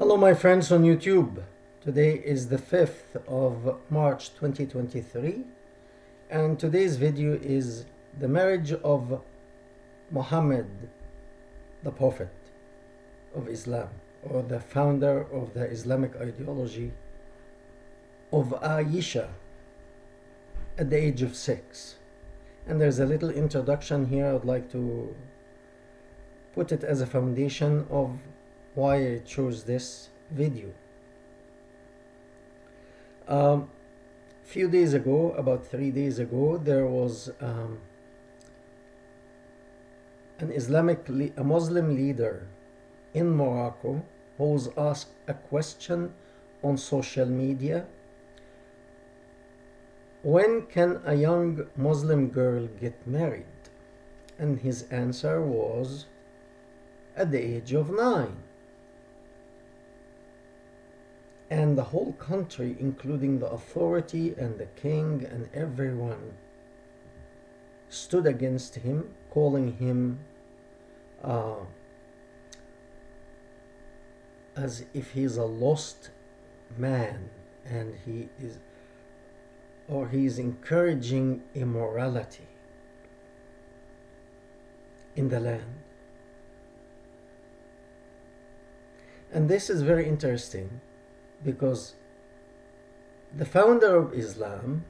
Hello, my friends on YouTube. Today is the 5th of March 2023, and today's video is the marriage of Muhammad, the Prophet of Islam, or the founder of the Islamic ideology, of Aisha at the age of 6. And there's a little introduction here. I'd like to put it as a foundation of why I chose this video. Few days ago, about 3 days ago, there was a Muslim leader in Morocco who was asked a question on social media: when can a young Muslim girl get married? And his answer was at the age of 9. And the whole country, including the authority and the king and everyone, stood against him, calling him as if he's a lost man, and he is encouraging immorality in the land. And this is very interesting, because the founder of Islam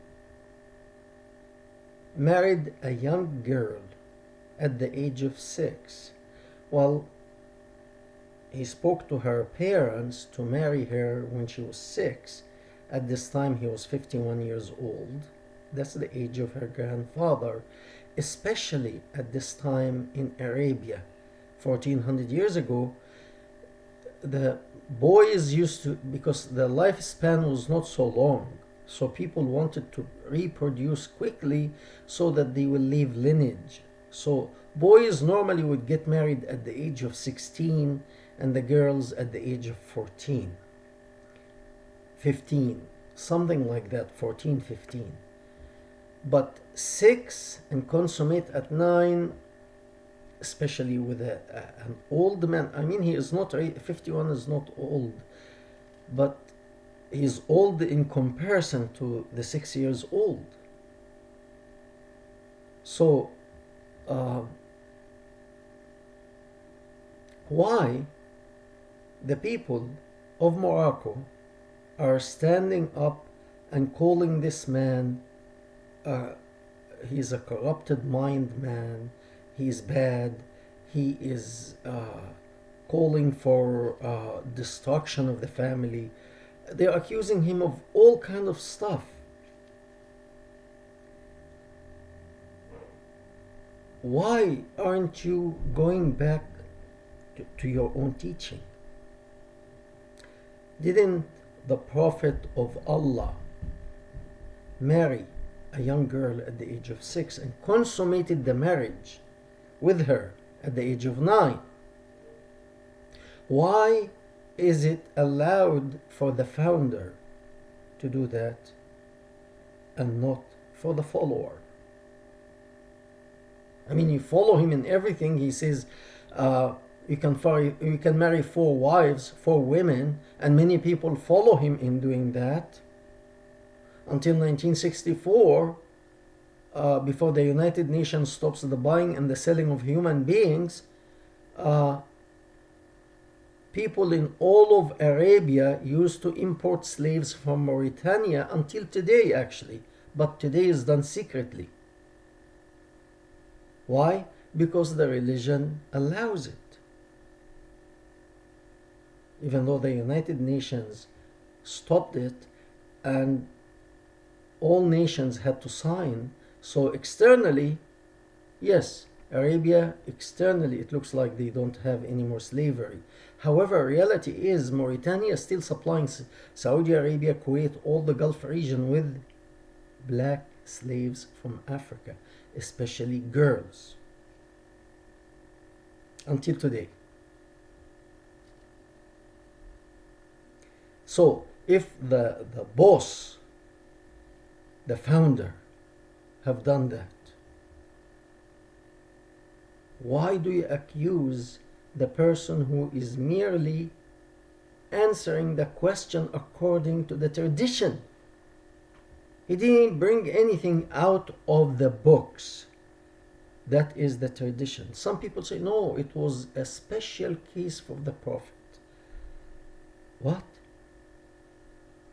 married a young girl at the age of 6. Well, he spoke to her parents to marry her when she was 6. At this time, he was 51 years old. That's the age of her grandfather, especially at this time in Arabia. 1400 years ago, the boys used to, because the lifespan was not so long, so people wanted to reproduce quickly so that they will leave lineage. So boys normally would get married at the age of 16, and the girls at the age of 14, 15, something like that, 14, 15. But 6 and consummate at 9, especially with an old man. I mean, he is not 51 is not old, but he's old in comparison to the 6 years old. So why the people of Morocco are standing up and calling this man he's a corrupted mind man, he's bad, he is calling for destruction of the family. They're accusing him of all kind of stuff. Why aren't you going back to your own teaching? Didn't the Prophet of Allah marry a young girl at the age of 6 and consummated the marriage with her at the age of 9? Why is it allowed for the founder to do that and not for the follower? I mean, you follow him in everything. He says you can marry 4 wives, 4 women, and many people follow him in doing that. Until 1964, before the United Nations stops the buying and the selling of human beings, people in all of Arabia used to import slaves from Mauritania until today, actually. But today is done secretly. Why? Because the religion allows it. Even though the United Nations stopped it and all nations had to sign. So externally, yes, Arabia, externally it looks like they don't have any more slavery. However, reality is Mauritania is still supplying Saudi Arabia, Kuwait, all the Gulf region with black slaves from Africa, especially girls, until today. So if the boss, the founder, have done that, why do you accuse the person who is merely answering the question according to the tradition. He didn't bring anything out of the books. That is the tradition. Some people say, no, it was a special case for the Prophet. What?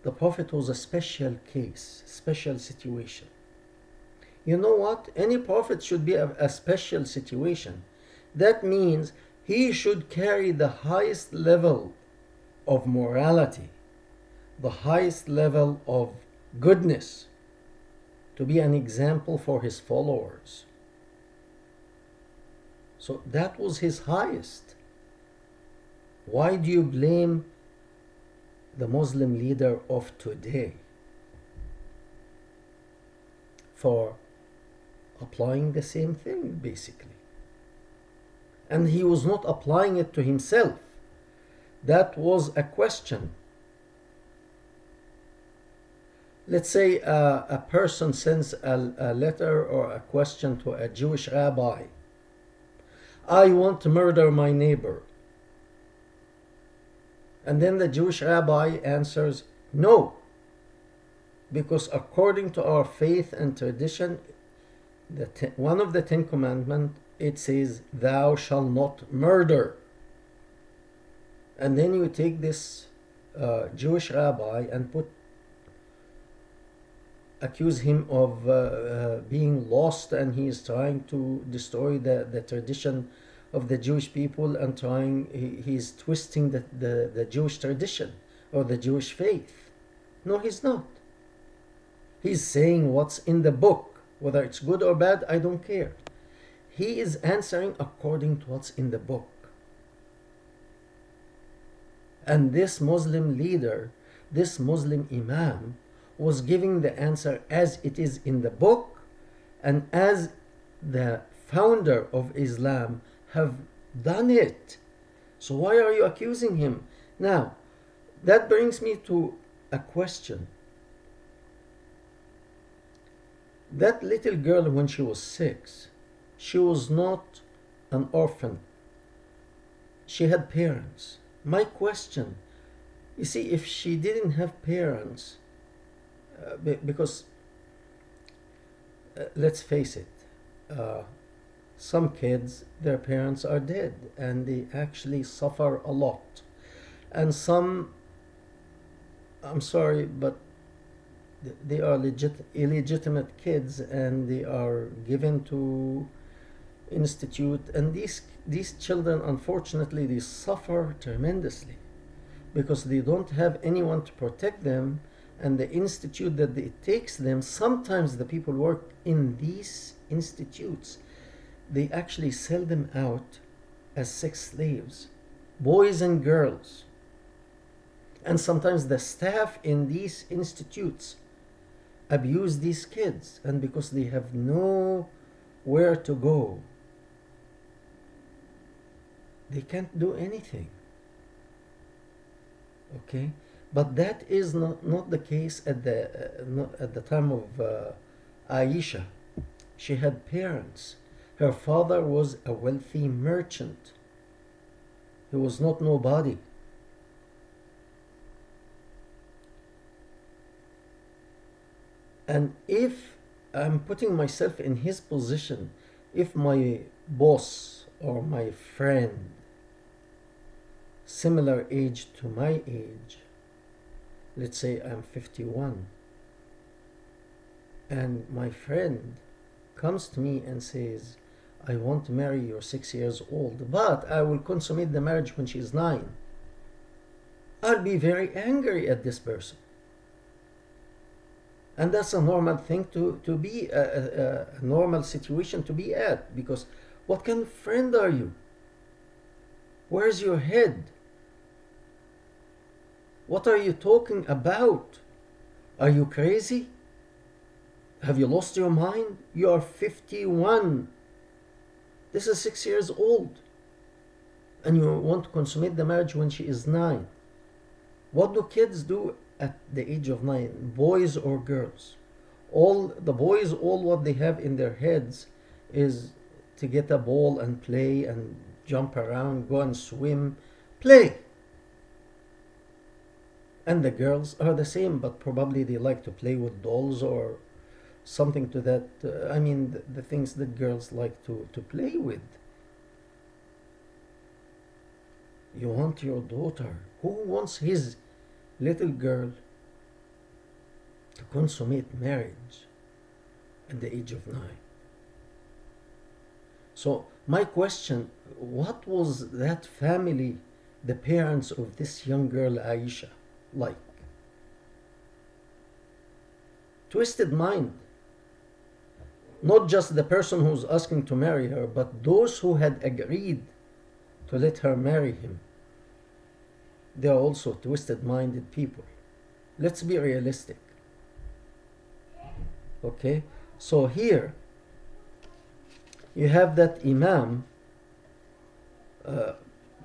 The Prophet was a special case, special situation. You know what? Any prophet should be a special situation. That means he should carry the highest level of morality, the highest level of goodness, to be an example for his followers. So that was his highest. Why do you blame the Muslim leader of today for applying the same thing, basically? And he was not applying it to himself. That was a question. Let's say a person sends a letter or a question to a Jewish rabbi. I want to murder my neighbor. And then the Jewish rabbi answers, no, because according to our faith and tradition, one of the 10 Commandments, it says, thou shalt not murder. And then you take this Jewish rabbi and accuse him of being lost, and he is trying to destroy the tradition of the Jewish people, and he's twisting the Jewish tradition or the Jewish faith. No, he's not. He's saying what's in the book. Whether it's good or bad, I don't care. He is answering according to what's in the book. And this Muslim leader, this Muslim imam, was giving the answer as it is in the book and as the founder of Islam have done it. So why are you accusing him? Now, that brings me to a question. That little girl, when she was 6, she was not an orphan. She had parents. My question, you see, if she didn't have parents, because let's face it, some kids, their parents are dead and they actually suffer a lot. And some, I'm sorry, but they are illegitimate kids, and they are given to institute, and these children, unfortunately, they suffer tremendously because they don't have anyone to protect them, and the institute that it takes them, sometimes the people work in these institutes, they actually sell them out as sex slaves, boys and girls. And sometimes the staff in these institutes abuse these kids, and because they have nowhere to go, they can't do anything. Okay, but that is not the case at the time of Aisha. She had parents. Her father was a wealthy merchant. He was not nobody. And if I'm putting myself in his position, if my boss or my friend, similar age to my age, let's say I'm 51, and my friend comes to me and says, I want to marry your 6 years old, but I will consummate the marriage when she's 9. I'll be very angry at this person. And that's a normal thing to be, a normal situation to be at, because what kind of friend are you? Where's your head? What are you talking about? Are you crazy? Have you lost your mind? You are 51. This is 6 years old. And you want to consummate the marriage when she is 9. What do kids do at the age of 9? Boys or girls? All the boys, all what they have in their heads is to get a ball and play and jump around, go and swim, play. And the girls are the same, but probably they like to play with dolls or something to that. I mean, the things that girls like to play with. You want your daughter. Who wants his little girl to consummate marriage at the age of 9? So, my question, what was that family, the parents of this young girl Aisha, like? Twisted mind. Not just the person who's asking to marry her, but those who had agreed to let her marry him. They are also twisted minded people. Let's be realistic. Okay? So here you have that Imam,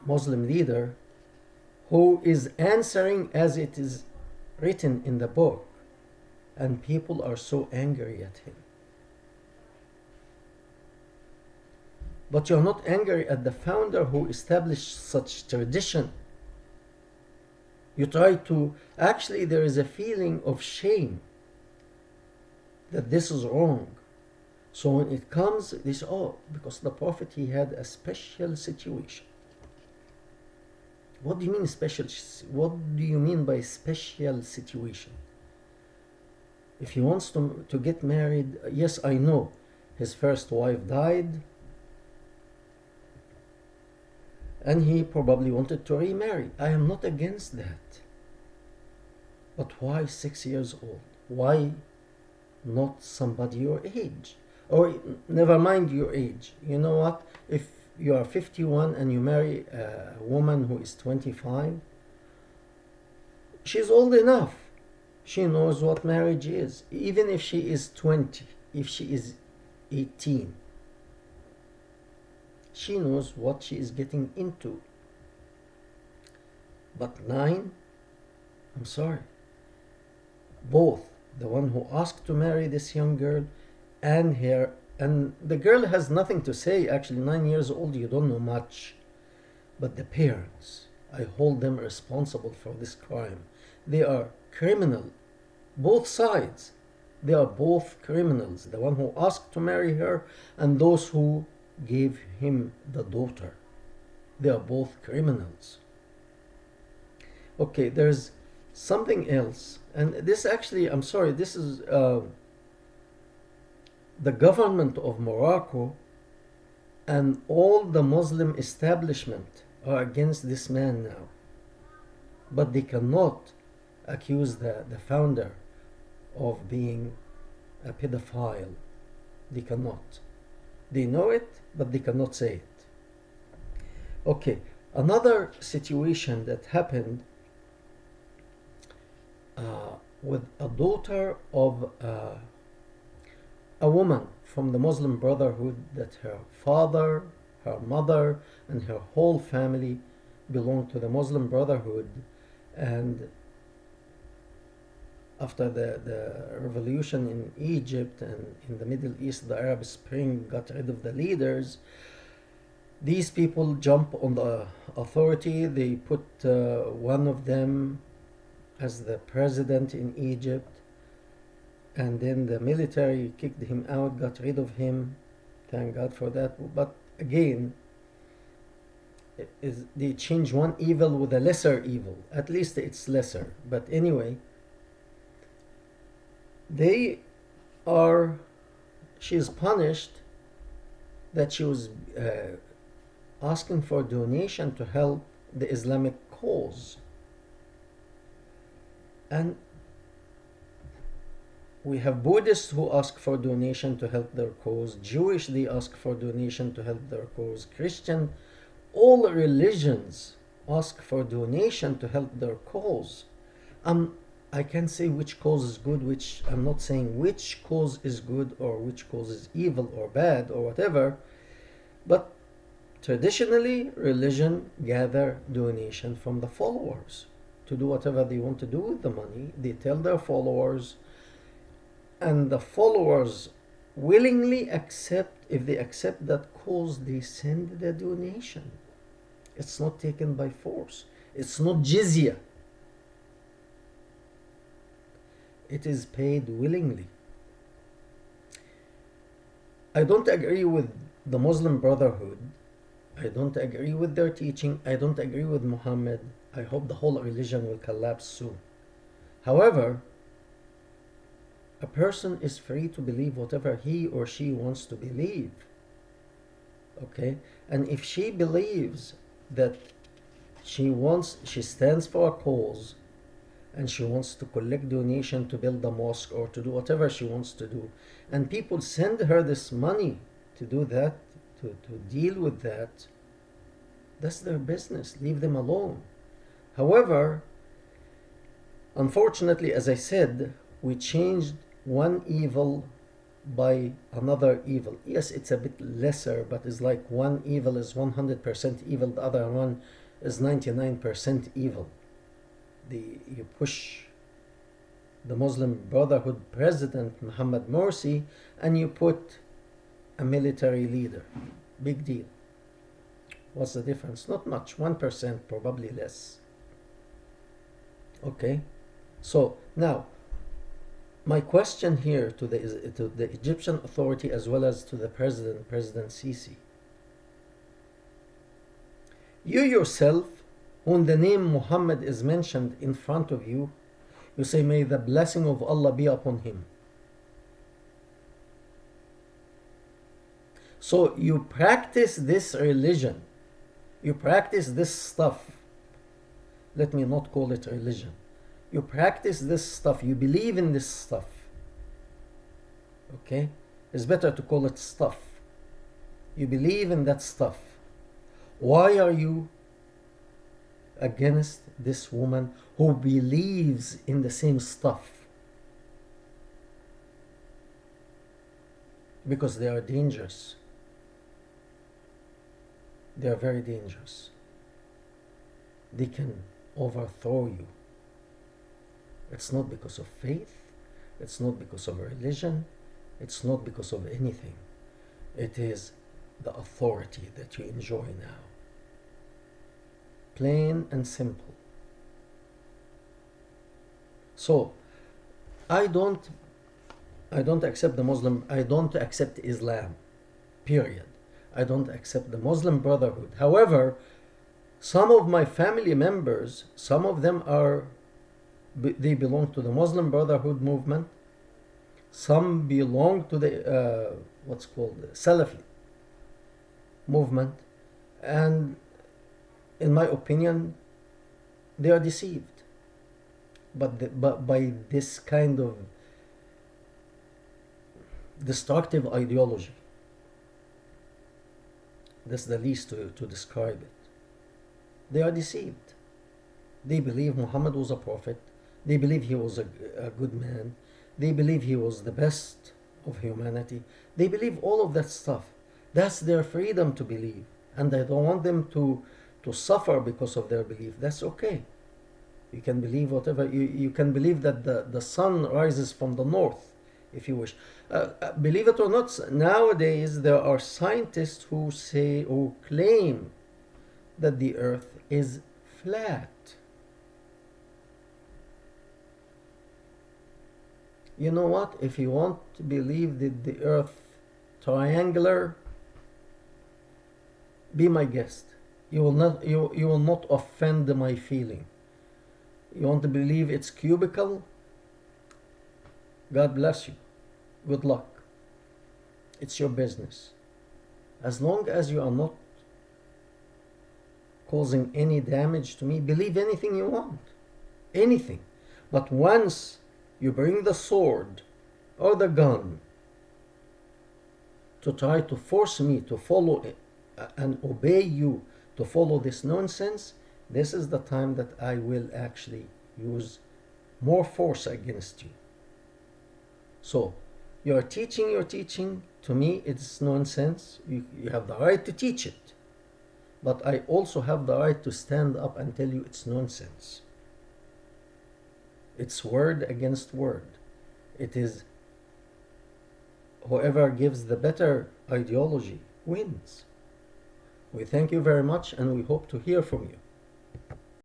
Muslim leader, who is answering as it is written in the book, and people are so angry at him. But you're not angry at the founder who established such tradition. You try to, actually, there is a feeling of shame that this is wrong. So when it comes, this, oh, because the Prophet, he had a special situation. What do you mean special? What do you mean by special situation? If he wants to get married, yes, I know his first wife died, and he probably wanted to remarry. I am not against that. But why 6 years old? Why not somebody your age? Or never mind your age. You know what? If you are 51 and you marry a woman who is 25, she's old enough. She knows what marriage is. Even if she is 20, if she is 18, she knows what she is getting into. But 9, I'm sorry. Both the one who asked to marry this young girl and her, and the girl has nothing to say. Actually, 9 years old, you don't know much. But the parents, I hold them responsible for this crime. They are criminal. Both sides. They are both criminals. The one who asked to marry her and those who gave him the daughter. They are both criminals. Okay, there's something else. And this actually, I'm sorry, this is the government of Morocco and all the Muslim establishment are against this man now. But they cannot accuse the founder of being a pedophile. They cannot. They know it, but they cannot say it. Okay, another situation that happened with a daughter of a woman from the Muslim Brotherhood, that her father, her mother, and her whole family belonged to the Muslim Brotherhood. And after the revolution in Egypt and in the Middle East, the Arab Spring got rid of the leaders. These people jump on the authority. They put one of them as the president in Egypt, and then the military kicked him out, got rid of him. Thank God for that. But again, they change one evil with a lesser evil. At least it's lesser. But anyway, she's punished that she was asking for donation to help the Islamic cause. And we have Buddhists who ask for donation to help their cause. Jewish, they ask for donation to help their cause. Christian, all religions ask for donation to help their cause. I can't say which cause is good, I'm not saying which cause is good or which cause is evil or bad or whatever. But traditionally, religion gather donation from the followers to do whatever they want to do with the money. They tell their followers, and the followers willingly accept. If they accept that cause, they send the donation. It's not taken by force. It's not jizya. It is paid willingly. I don't agree with the Muslim Brotherhood. I don't agree with their teaching. I don't agree with Muhammad. I hope the whole religion will collapse soon. However, a person is free to believe whatever he or she wants to believe. Okay? And if she believes that she stands for a cause and she wants to collect donation to build a mosque or to do whatever she wants to do, and people send her this money to do that, to deal with that, that's their business. Leave them alone. However, unfortunately, as I said, we changed one evil by another evil. Yes, it's a bit lesser, but it's like one evil is 100% evil, the other one is 99% evil. You push the Muslim Brotherhood president Muhammad Morsi and you put a military leader. Big deal. What's the difference? Not much, 1%, probably less. Okay, so now my question here to the Egyptian authority as well as to the President Sisi. You yourself, when the name Muhammad is mentioned in front of you, you say, may the blessing of Allah be upon him. So you practice this religion. You practice this stuff. Let me not call it religion. You practice this stuff. You believe in this stuff. Okay? It's better to call it stuff. You believe in that stuff. Why are you against this woman who believes in the same stuff? Because they are dangerous. They are very dangerous. They can overthrow you. It's not because of faith. It's not because of religion. It's not because of anything. It is the authority that you enjoy now. Plain and simple. So, I don't accept the Muslim, I don't accept Islam, period. I don't accept the Muslim Brotherhood. However, some of my family members, some of them they belong to the Muslim Brotherhood movement. Some belong to the what's called Salafi movement, and in my opinion, they are deceived. But by this kind of destructive ideology, that's the least to describe it. They are deceived. They believe Muhammad was a prophet. They believe he was a good man. They believe he was the best of humanity. They believe all of that stuff. That's their freedom to believe. And I don't want them to suffer because of their belief. That's okay. You can believe whatever. You can believe that the sun rises from the north, if you wish. Believe it or not, nowadays there are scientists who claim that the earth is flat. You know what? If you want to believe that the earth triangular, be my guest. You will not offend my feeling. You want to believe it's cubical? God bless you. Good luck. It's your business. As long as you are not causing any damage to me, believe anything you want. Anything. But once you bring the sword or the gun to try to force me to follow it and obey you to follow this nonsense, this is the time that I will actually use more force against you. So, your teaching, to me, it's nonsense. You have the right to teach it. But I also have the right to stand up and tell you it's nonsense. It's word against word. It is whoever gives the better ideology wins. We thank you very much and we hope to hear from you.